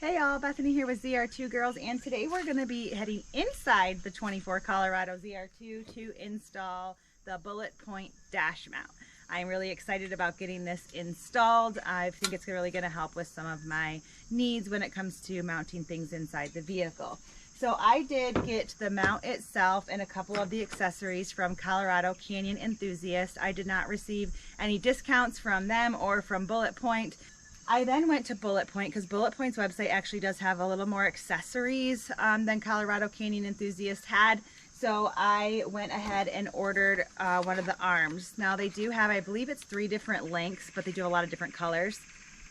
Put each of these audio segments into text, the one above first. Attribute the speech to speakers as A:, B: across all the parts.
A: Hey y'all, Bethany here with ZR2 Girls, and today we're going to be heading inside the 24 Colorado ZR2 to install the BulletPoint dash mount. I'm really excited about getting this installed. I think it's really going to help with some of my needs when it comes to mounting things inside the vehicle. So I did get the mount itself and a couple of the accessories from Colorado Canyon Enthusiast. I did not receive any discounts from them or from BulletPoint. I then went to BulletPoint because BulletPoint's website actually does have a little more accessories than Colorado Canyon Enthusiast had. So I went ahead and ordered one of the arms. Now they do have, I believe it's 3 different lengths, but they do a lot of different colors.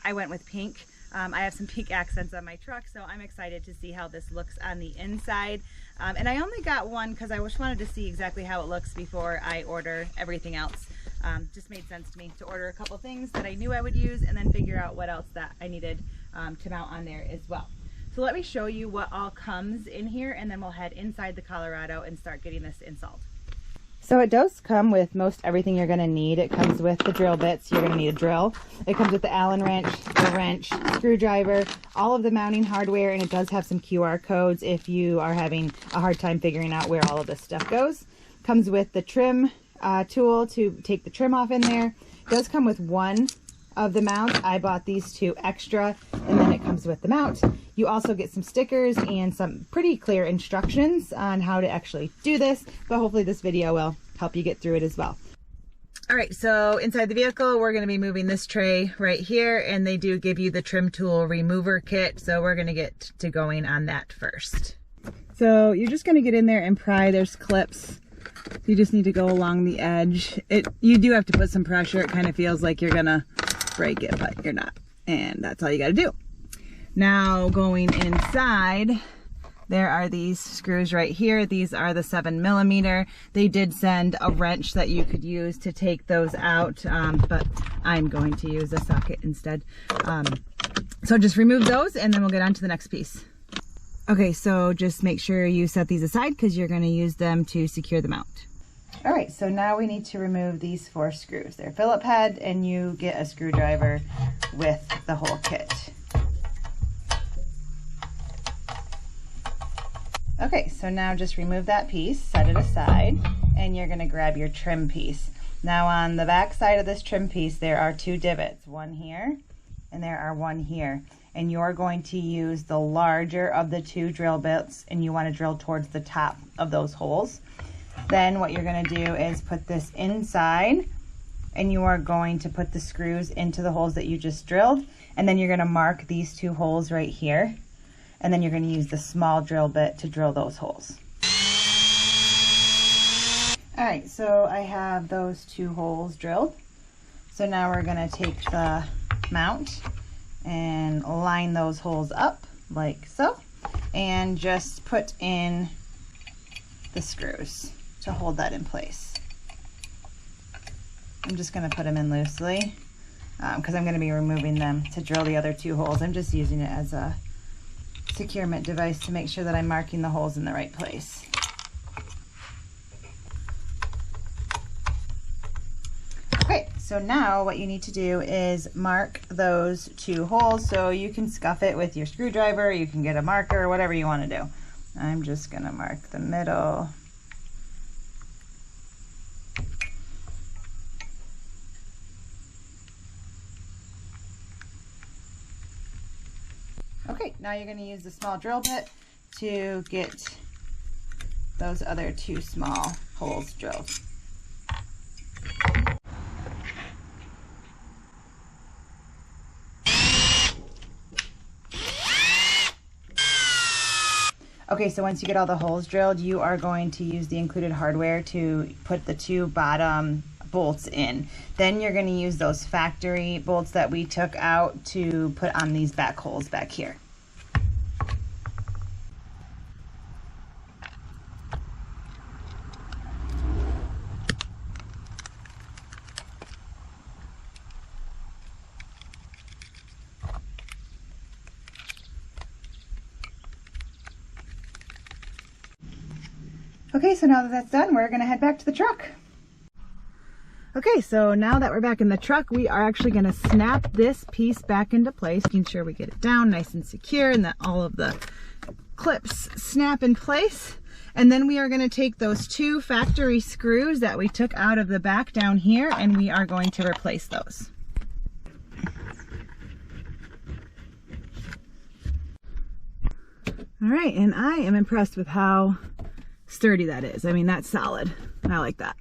A: I went with pink. I have some pink accents on my truck, so I'm excited to see how this looks on the inside. And I only got one because I just wanted to see exactly how it looks before I order everything else. Just made sense to me to order a couple things that I knew I would use and then figure out what else that I needed to mount on there as well. So let me show you what all comes in here, and then we'll head inside the Colorado and start getting this installed. So it does come with most everything you're going to need. It comes with the drill bits. You're going to need a drill. It comes with the Allen wrench, the wrench, screwdriver, all of the mounting hardware, and it does have some QR codes if you are having a hard time figuring out where all of this stuff goes. Comes with the trim tool to take the trim off in there. It does come with one of the mounts. I bought these 2 extra, and then it comes with the mount. You also get some stickers and some pretty clear instructions on how to actually do this, but hopefully this video will help you get through it as well. All right, so inside the vehicle, we're going to be moving this tray right here, and they do give you the trim tool remover kit, so we're going to get to going on that first. So you're just going to get in there and pry. There's clips. You just need to go along the edge. You do have to put some pressure. It kind of feels like you're gonna break it, but you're not. And that's all you gotta do. Now going inside, there are these screws right here. These are the 7mm. They did send a wrench that you could use to take those out, but I'm going to use a socket instead. So just remove those and then we'll get on to the next piece. Okay, so just make sure you set these aside because you're going to use them to secure the mount. All right, so now we need to remove these 4 screws. They're Phillips head, and you get a screwdriver with the whole kit. Okay, so now just remove that piece, set it aside, and you're going to grab your trim piece. Now on the back side of this trim piece, there are 2 divots, one here, and there are one here. And you're going to use the larger of the 2 drill bits, and you want to drill towards the top of those holes. Then what you're going to do is put this inside, and you are going to put the screws into the holes that you just drilled, and then you're going to mark these 2 holes right here, and then you're going to use the small drill bit to drill those holes. All right, so I have those 2 holes drilled. So now we're going to take the mount and line those holes up like so, and just put in the screws to hold that in place. I'm just going to put them in loosely because I'm going to be removing them to drill the other 2 holes. I'm just using it as a securement device to make sure that I'm marking the holes in the right place. Okay, so now what you need to do is mark those 2 holes. So you can scuff it with your screwdriver, you can get a marker, whatever you want to do. I'm just going to mark the middle. Okay, now you're going to use the small drill bit to get those other 2 small holes drilled. Okay, so once you get all the holes drilled, you are going to use the included hardware to put the 2 bottom bolts in. Then you're going to use those factory bolts that we took out to put on these back holes back here. Okay, so now that that's done, we're going to head back to the truck. Okay, so now that we're back in the truck, we are actually going to snap this piece back into place, making sure we get it down nice and secure and that all of the clips snap in place. And then we are going to take those 2 factory screws that we took out of the back down here, and we are going to replace those. All right, and I am impressed with how sturdy that is. I mean, that's solid. I like that.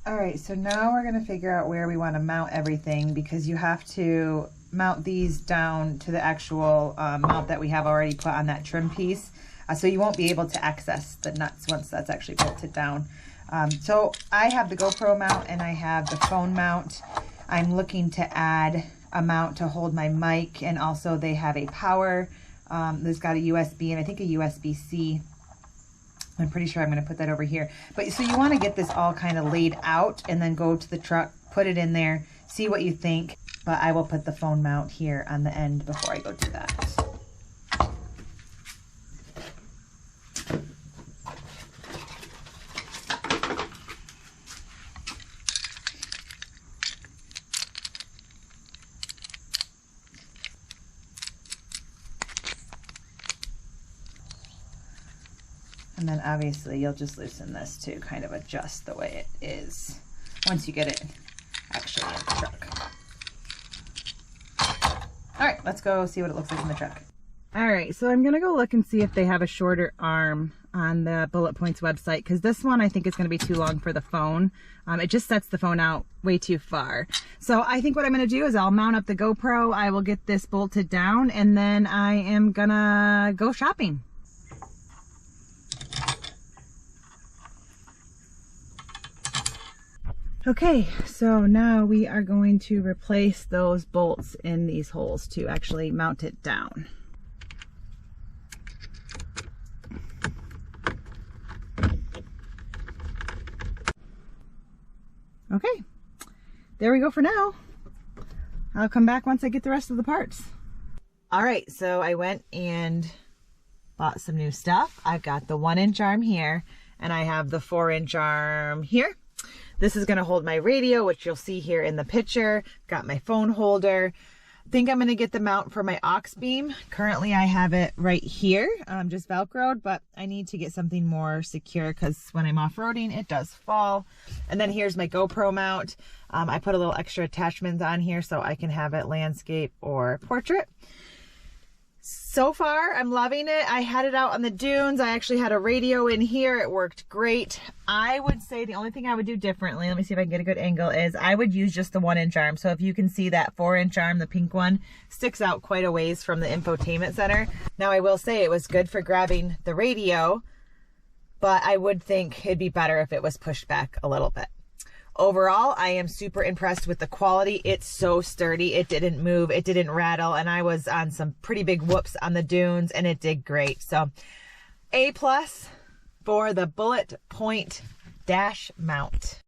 A: All right, so now we're gonna figure out where we wanna mount everything, because you have to mount these down to the actual mount that we have already put on that trim piece. So you won't be able to access the nuts once that's actually bolted down. So I have the GoPro mount and I have the phone mount. I'm looking to add a mount to hold my mic, and also they have a power. There's got a USB and I think a USB-C. I'm pretty sure I'm going to put that over here. But so you want to get this all kind of laid out and then go to the truck, put it in there, see what you think. But I will put the phone mount here on the end before I go do that. And then obviously you'll just loosen this to kind of adjust the way it is once you get it actually in the truck. All right, let's go see what it looks like in the truck. All right, so I'm gonna go look and see if they have a shorter arm on the BulletPoint's website, because this one I think is gonna be too long for the phone. It just sets the phone out way too far. So I think what I'm gonna do is I'll mount up the GoPro, I will get this bolted down, and then I am gonna go shopping. Okay, so now we are going to replace those bolts in these holes to actually mount it down. Okay, there we go for now. I'll come back once I get the rest of the parts. All right, so I went and bought some new stuff. I've got the 1-inch arm here, and I have the 4-inch arm here. This is gonna hold my radio, which you'll see here in the picture. Got my phone holder. I think I'm gonna get the mount for my aux beam. Currently I have it right here, just Velcroed, but I need to get something more secure because when I'm off-roading, it does fall. And then here's my GoPro mount. I put a little extra attachments on here so I can have it landscape or portrait. So far, I'm loving it. I had it out on the dunes. I actually had a radio in here. It worked great. I would say the only thing I would do differently, let me see if I can get a good angle, is I would use just the 1-inch arm. So if you can see that 4-inch arm, the pink one, sticks out quite a ways from the infotainment center. Now I will say it was good for grabbing the radio, but I would think it'd be better if it was pushed back a little bit. Overall, I am super impressed with the quality. It's so sturdy. It didn't move. It didn't rattle. And I was on some pretty big whoops on the dunes and it did great. So A+ for the BulletPoint dash mount.